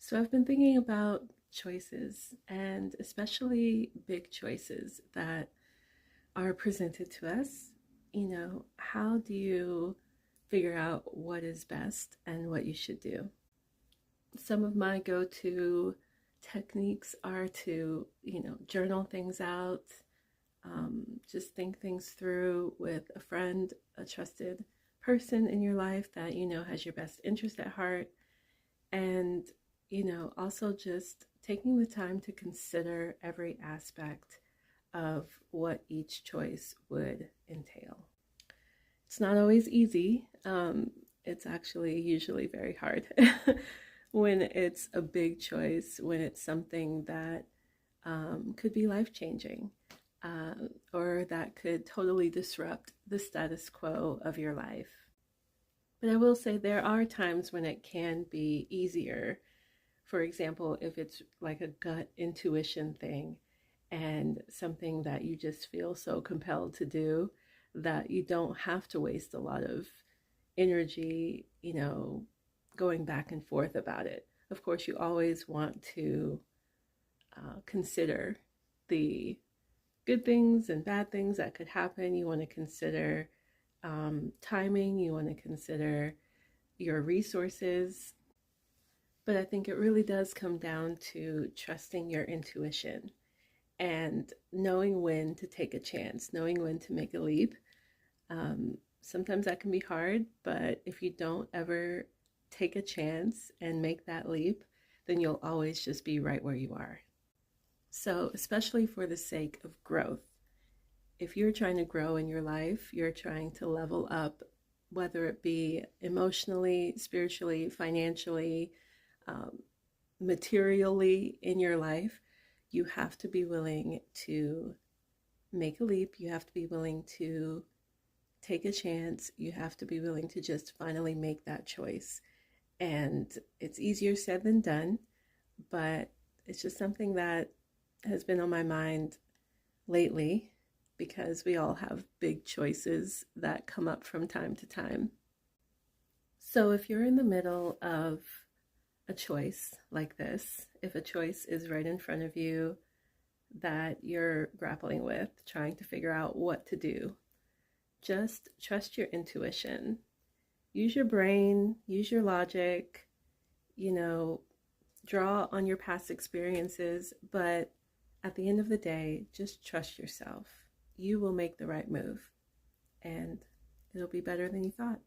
So I've been thinking about choices and especially big choices that are presented to us. How do you figure out what is best and what you should do? Some of my go-to techniques are to, journal things out, just think things through with a friend, a trusted person in your life that you know has your best interest at heart, and also just taking the time to consider every aspect of what each choice would entail. It's not always easy. It's actually usually very hard when it's a big choice, when it's something that could be life changing, or that could totally disrupt the status quo of your life. But I will say there are times when it can be easier. For example, if it's like a gut intuition thing and something that you just feel so compelled to do that you don't have to waste a lot of energy, going back and forth about it. Of course, you always want to consider the good things and bad things that could happen. You want to consider timing, you want to consider your resources. But I think it really does come down to trusting your intuition and knowing when to take a chance, knowing when to make a leap. Sometimes that can be hard, but if you don't ever take a chance and make that leap, then you'll always just be right where you are. So, especially for the sake of growth, if you're trying to grow in your life, you're trying to level up, whether it be emotionally, spiritually, financially, um, materially in your life, you have to be willing to make a leap. You have to be willing to take a chance. You have to be willing to just finally make that choice. And it's easier said than done, but it's just something that has been on my mind lately because we all have big choices that come up from time to time. So if you're in the middle of a choice like this, if a choice is right in front of you that you're grappling with, trying to figure out what to do, just trust your intuition. Use your brain, use your logic, you know, draw on your past experiences, but at the end of the day, just trust yourself. You will make the right move and it'll be better than you thought.